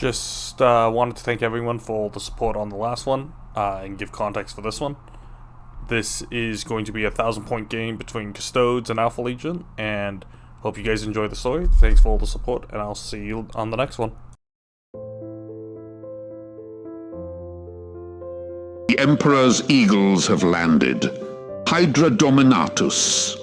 Just wanted to thank everyone for all the support on the last one, and give context for this one. This is going to be a 1,000-point game between Custodes and Alpha Legion, and hope you guys enjoy the story. Thanks for all the support, and I'll see you on the next one. The Emperor's eagles have landed. Hydra Dominatus.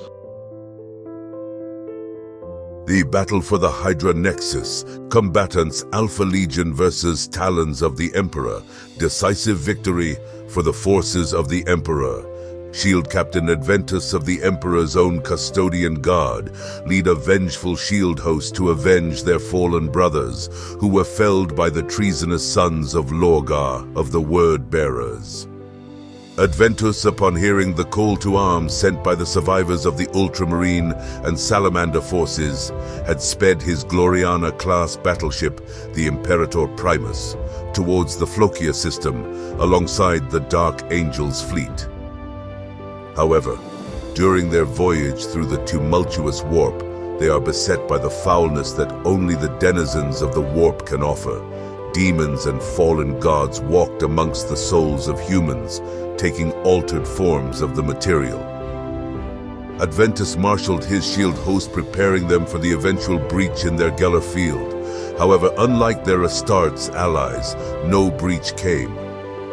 The battle for the Hydra Nexus, combatants Alpha Legion versus Talons of the Emperor, decisive victory for the forces of the Emperor. Shield Captain Adventus of the Emperor's own custodian guard lead a vengeful shield host to avenge their fallen brothers, who were felled by the treasonous sons of Lorgar of the Word Bearers. Adventus, upon hearing the call to arms sent by the survivors of the Ultramarine and Salamander forces, had sped his Gloriana-class battleship, the Imperator Primus, towards the Flokia system alongside the Dark Angel's fleet. However, during their voyage through the tumultuous warp, they are beset by the foulness that only the denizens of the warp can offer. Demons and fallen gods walked amongst the souls of humans, taking altered forms of the material. Adventus marshaled his shield host, preparing them for the eventual breach in their Geller field. However, unlike their Astartes allies, no breach came.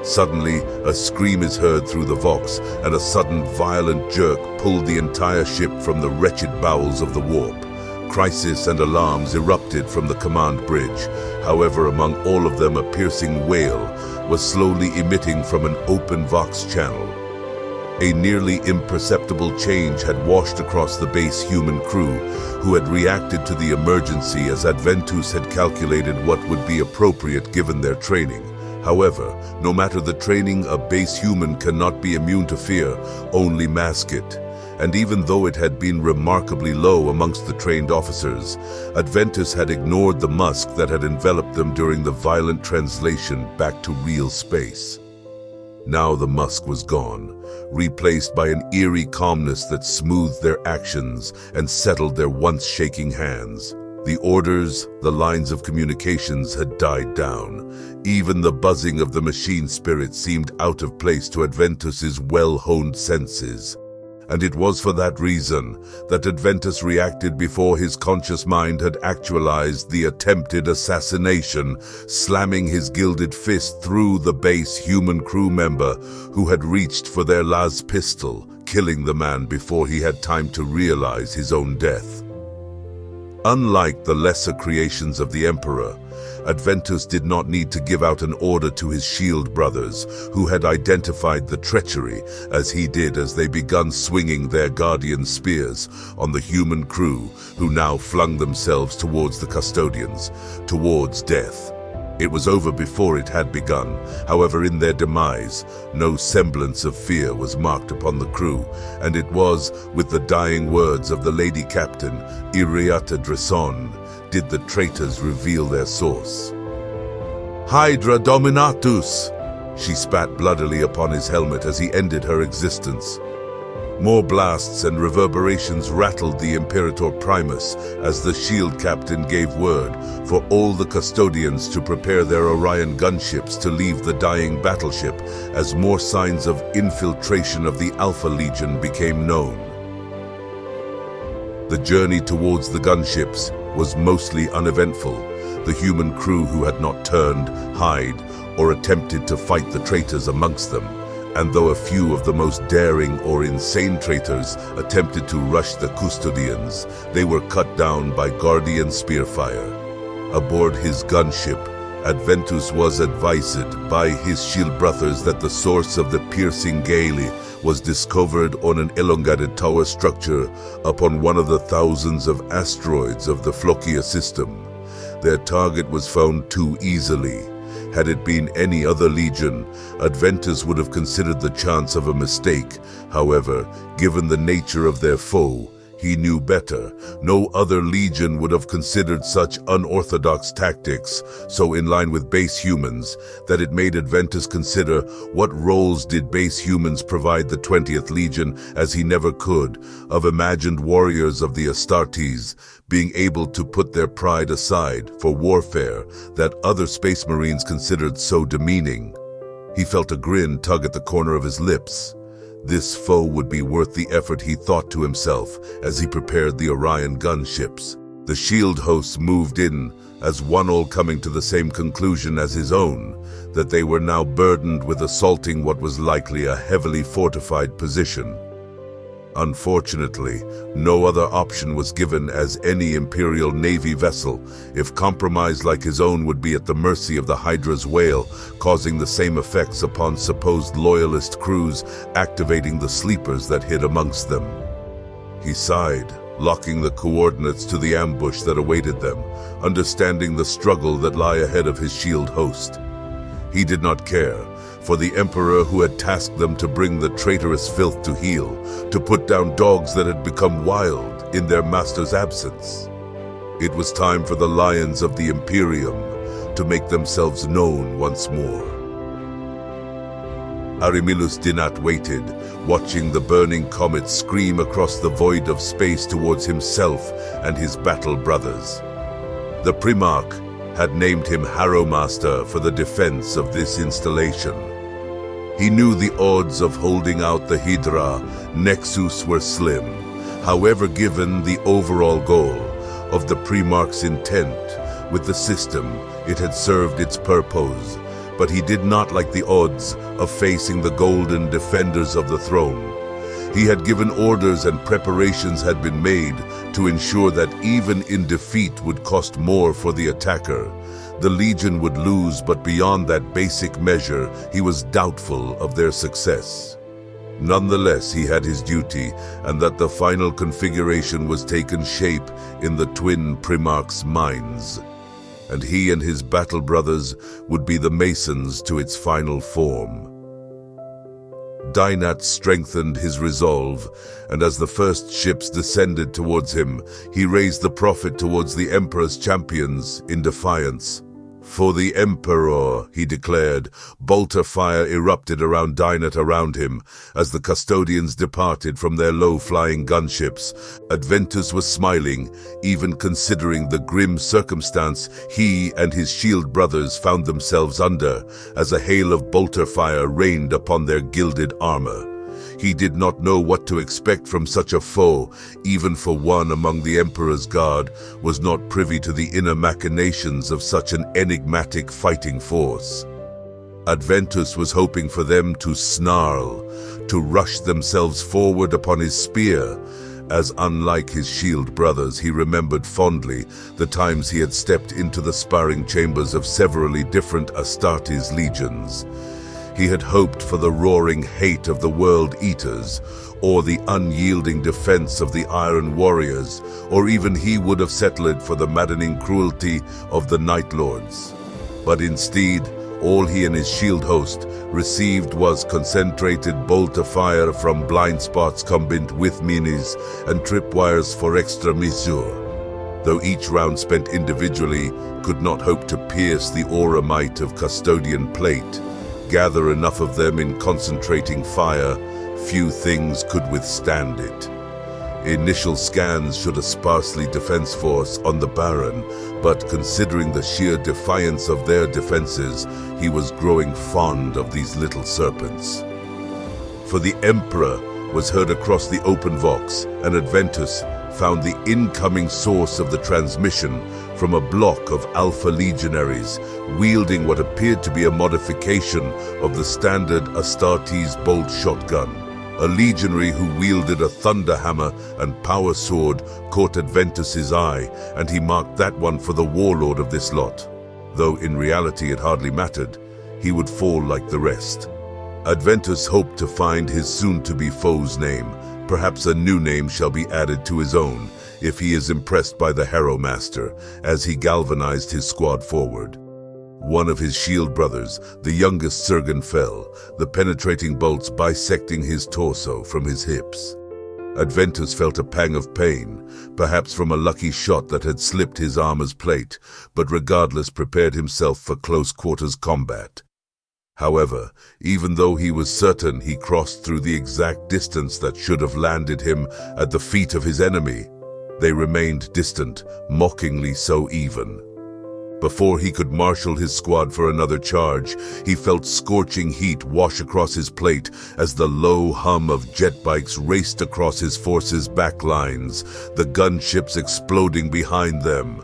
Suddenly, a scream is heard through the Vox, and a sudden violent jerk pulled the entire ship from the wretched bowels of the warp. Crisis and alarms erupted from the command bridge. However, among all of them, a piercing wail was slowly emitting from an open Vox channel. A nearly imperceptible change had washed across the base human crew, who had reacted to the emergency as Adventus had calculated what would be appropriate given their training. However, no matter the training, a base human cannot be immune to fear, only mask it. And even though it had been remarkably low amongst the trained officers, Adventus had ignored the musk that had enveloped them during the violent translation back to real space. Now the musk was gone, replaced by an eerie calmness that smoothed their actions and settled their once shaking hands. The orders, the lines of communications had died down. Even the buzzing of the machine spirit seemed out of place to Adventus's well-honed senses. And it was for that reason that Adventus reacted before his conscious mind had actualized the attempted assassination, slamming his gilded fist through the base human crew member who had reached for their las pistol, killing the man before he had time to realize his own death. Unlike the lesser creations of the Emperor, Adventus did not need to give out an order to his shield brothers, who had identified the treachery as he did as they begun swinging their guardian spears on the human crew, who now flung themselves towards the custodians, towards death. It was over before it had begun. However, in their demise, no semblance of fear was marked upon the crew, and it was with the dying words of the Lady Captain, Iriata Dresson, did the traitors reveal their source. Hydra Dominatus! She spat bloodily upon his helmet as he ended her existence. More blasts and reverberations rattled the Imperator Primus as the shield captain gave word for all the custodians to prepare their Orion gunships to leave the dying battleship as more signs of infiltration of the Alpha Legion became known. The journey towards the gunships was mostly uneventful. The human crew who had not turned, hide, or attempted to fight the traitors amongst them. And though a few of the most daring or insane traitors attempted to rush the custodians, they were cut down by Guardian spearfire. Aboard his gunship, Adventus was advised by his shield brothers that the source of the piercing gale was discovered on an elongated tower structure upon one of the thousands of asteroids of the Flokia system. Their target was found too easily. Had it been any other legion, Adventus would have considered the chance of a mistake. However, given the nature of their foe, He knew better. No other legion would have considered such unorthodox tactics, so in line with base humans, that it made Adventus consider what roles did base humans provide the 20th Legion, as he never could, of imagined warriors of the Astartes, being able to put their pride aside for warfare that other space marines considered so demeaning. He felt a grin tug at the corner of his lips. This foe would be worth the effort, he thought to himself as he prepared the Orion gunships. The shield hosts moved in, as one all coming to the same conclusion as his own, that they were now burdened with assaulting what was likely a heavily fortified position. Unfortunately, no other option was given, as any Imperial Navy vessel, if compromised like his own, would be at the mercy of the Hydra's whale, causing the same effects upon supposed loyalist crews, activating the sleepers that hid amongst them. He sighed, locking the coordinates to the ambush that awaited them, understanding the struggle that lay ahead of his shield host. He did not care, for the Emperor who had tasked them to bring the traitorous filth to heel, to put down dogs that had become wild in their master's absence. It was time for the lions of the Imperium to make themselves known once more. Arimilus Dinat waited, watching the burning comet scream across the void of space towards himself and his battle brothers. The Primarch had named him Harrowmaster for the defense of this installation. He knew the odds of holding out the Hydra Nexus were slim. However, given the overall goal of the Primarch's intent with the system, it had served its purpose. But he did not like the odds of facing the golden defenders of the throne. He had given orders and preparations had been made to ensure that even in defeat would cost more for the attacker. The Legion would lose, but beyond that basic measure, he was doubtful of their success. Nonetheless, he had his duty, and that the final configuration was taken shape in the twin Primarch's minds. And he and his battle brothers would be the masons to its final form. Dinat strengthened his resolve, and as the first ships descended towards him, he raised the prophet towards the Emperor's champions in defiance. For the Emperor, he declared. Bolter fire erupted around Dinat around him as the custodians departed from their low-flying gunships. Adventus was smiling, even considering the grim circumstance he and his shield brothers found themselves under, as a hail of bolter fire rained upon their gilded armor. He did not know what to expect from such a foe, even for one among the Emperor's guard was not privy to the inner machinations of such an enigmatic fighting force. Adventus was hoping for them to snarl, to rush themselves forward upon his spear, as unlike his shield brothers, he remembered fondly the times he had stepped into the sparring chambers of severally different Astartes legions. He had hoped for the roaring hate of the World Eaters, or the unyielding defense of the Iron Warriors, or even he would have settled for the maddening cruelty of the Night Lords. But instead, all he and his shield host received was concentrated bolter fire from blind spots combined with minis and tripwires for extra mesure. Though each round spent individually could not hope to pierce the aura might of custodian plate, gather enough of them in concentrating fire, few things could withstand it. Initial scans showed a sparsely defense force on the Baron, but considering the sheer defiance of their defenses, he was growing fond of these little serpents. For the Emperor was heard across the open vox, and Adventus found the incoming source of the transmission from a block of Alpha Legionaries, wielding what appeared to be a modification of the standard Astartes bolt shotgun. A legionary who wielded a thunder hammer and power sword caught Adventus's eye, and he marked that one for the warlord of this lot. Though in reality it hardly mattered, he would fall like the rest. Adventus hoped to find his soon-to-be foe's name. Perhaps a new name shall be added to his own, if he is impressed by the Harrowmaster, as he galvanized his squad forward. One of his shield brothers, the youngest Sergen, fell, the penetrating bolts bisecting his torso from his hips. Adventus felt a pang of pain, perhaps from a lucky shot that had slipped his armor's plate, but regardless prepared himself for close-quarters combat. However, even though he was certain he crossed through the exact distance that should have landed him at the feet of his enemy, they remained distant, mockingly so even. Before he could marshal his squad for another charge, he felt scorching heat wash across his plate as the low hum of jet bikes raced across his force's backlines, the gunships exploding behind them.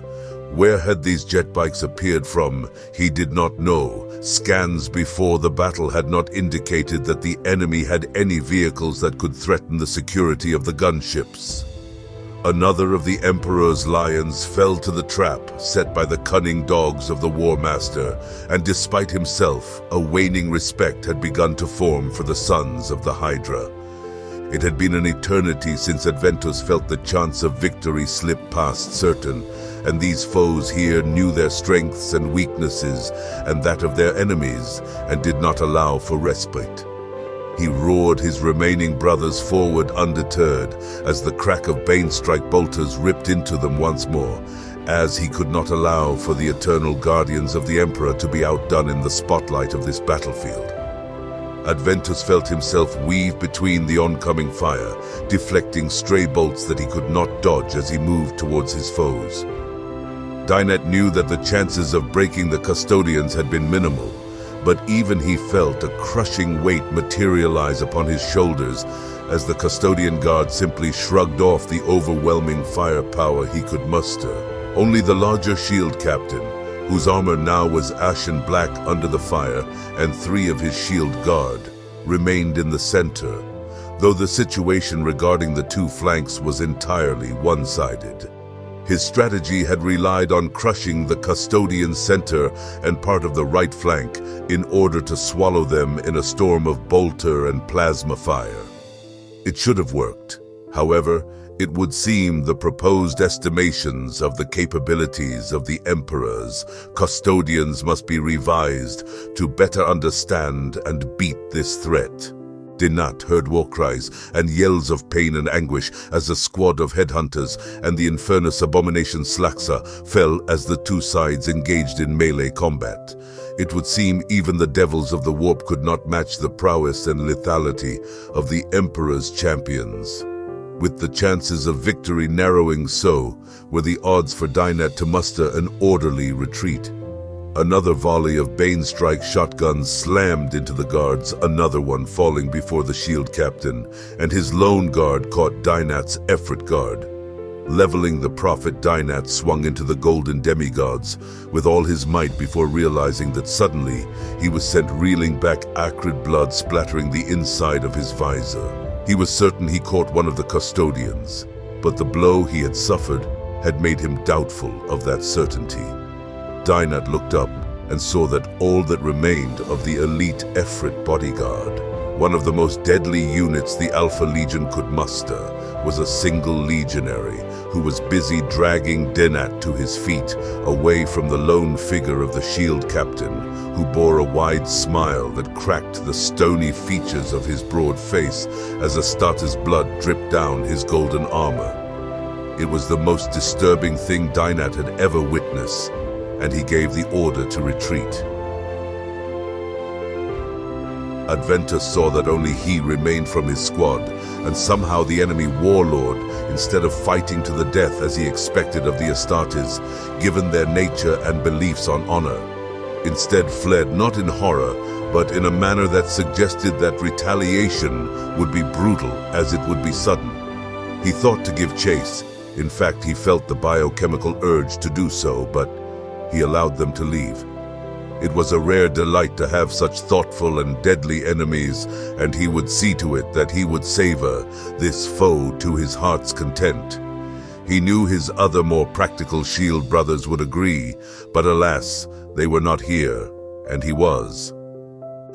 Where had these jet bikes appeared from, he did not know. Scans before the battle had not indicated that the enemy had any vehicles that could threaten the security of the gunships. Another of the Emperor's lions fell to the trap set by the cunning dogs of the War Master, and despite himself, a waning respect had begun to form for the sons of the Hydra. It had been an eternity since Adventus felt the chance of victory slip past certain, and these foes here knew their strengths and weaknesses and that of their enemies, and did not allow for respite. He roared his remaining brothers forward undeterred as the crack of bane-strike bolters ripped into them once more, as he could not allow for the eternal guardians of the Emperor to be outdone in the spotlight of this battlefield. Adventus felt himself weave between the oncoming fire, deflecting stray bolts that he could not dodge as he moved towards his foes. Dynet knew that the chances of breaking the custodians had been minimal, but even he felt a crushing weight materialize upon his shoulders as the custodian guard simply shrugged off the overwhelming firepower he could muster. Only the larger shield captain, whose armor now was ashen black under the fire, and 3 of his shield guard, remained in the center, though the situation regarding the 2 flanks was entirely one-sided. His strategy had relied on crushing the custodian center and part of the right flank in order to swallow them in a storm of bolter and plasma fire. It should have worked. However, it would seem the proposed estimations of the capabilities of the Emperor's custodians must be revised to better understand and beat this threat. Dinat heard war cries and yells of pain and anguish as a squad of headhunters and the infernus abomination Slaxa fell as the 2 sides engaged in melee combat. It would seem even the devils of the warp could not match the prowess and lethality of the Emperor's champions. With the chances of victory narrowing so, were the odds for Dynet to muster an orderly retreat. Another volley of bane-strike shotguns slammed into the guards, another one falling before the shield captain, and his lone guard caught Dynat's effort guard. Leveling the prophet, Dynat swung into the golden demigods with all his might before realizing that suddenly he was sent reeling back, acrid blood splattering the inside of his visor. He was certain he caught one of the custodians, but the blow he had suffered had made him doubtful of that certainty. Dynet looked up and saw that all that remained of the elite Efrit bodyguard, one of the most deadly units the Alpha Legion could muster, was a single legionary who was busy dragging Dinat to his feet, away from the lone figure of the shield captain, who bore a wide smile that cracked the stony features of his broad face as Astata's blood dripped down his golden armor. It was the most disturbing thing Dynet had ever witnessed, and he gave the order to retreat. Adventus saw that only he remained from his squad, and somehow the enemy warlord, instead of fighting to the death as he expected of the Astartes, given their nature and beliefs on honor, instead fled not in horror, but in a manner that suggested that retaliation would be brutal as it would be sudden. He thought to give chase. In fact, he felt the biochemical urge to do so, but he allowed them to leave. It was a rare delight to have such thoughtful and deadly enemies, and he would see to it that he would savor this foe to his heart's content. He knew his other more practical shield brothers would agree, but alas, they were not here, and he was.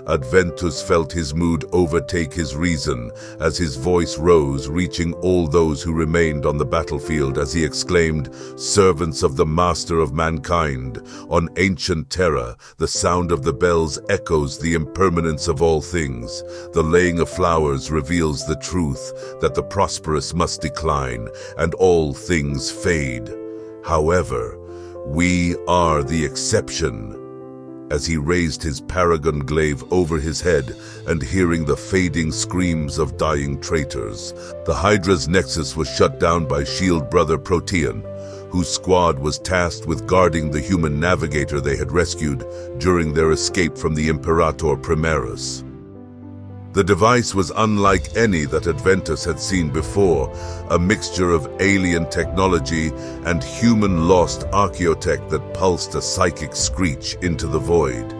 Adventus felt his mood overtake his reason as his voice rose, reaching all those who remained on the battlefield as he exclaimed, "Servants of the Master of Mankind, on ancient terra, the sound of the bells echoes the impermanence of all things. The laying of flowers reveals the truth that the prosperous must decline and all things fade. However, we are the exception." As he raised his paragon glaive over his head and hearing the fading screams of dying traitors, the Hydra's Nexus was shut down by Shield Brother Protean, whose squad was tasked with guarding the human navigator they had rescued during their escape from the Imperator Primaris. The device was unlike any that Adventus had seen before, a mixture of alien technology and human lost archaeotech that pulsed a psychic screech into the void.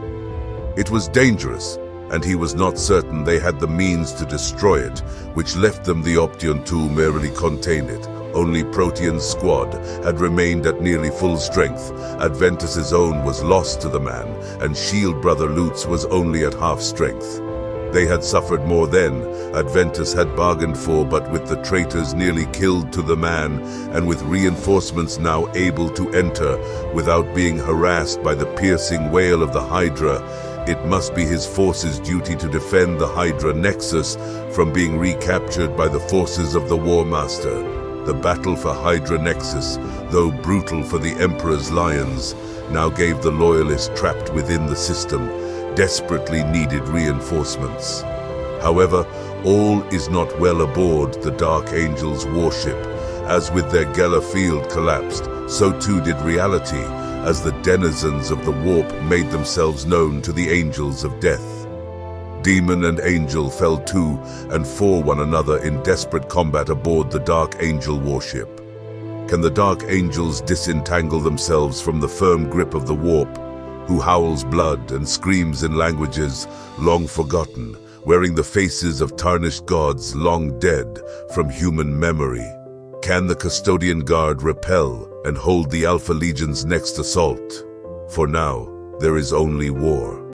It was dangerous, and he was not certain they had the means to destroy it, which left them the option to merely contain it. Only Protean's squad had remained at nearly full strength. Adventus's own was lost to the man, and Shield Brother Lutz was only at half strength. They had suffered more than Adventus had bargained for, but with the traitors nearly killed to the man, and with reinforcements now able to enter without being harassed by the piercing wail of the Hydra, it must be his forces' duty to defend the Hydra Nexus from being recaptured by the forces of the War Master. The battle for Hydra Nexus, though brutal for the Emperor's lions, now gave the loyalists trapped within the system desperately needed reinforcements. However, all is not well aboard the Dark Angel's warship. As with their Gela field collapsed, so too did reality, as the denizens of the warp made themselves known to the angels of death. Demon and angel fell to and for one another in desperate combat aboard the Dark Angel warship. Can the Dark Angels disentangle themselves from the firm grip of the warp, who howls blood and screams in languages long forgotten, wearing the faces of tarnished gods long dead from human memory? Can the Custodian Guard repel and hold the Alpha Legion's next assault? For now, there is only war.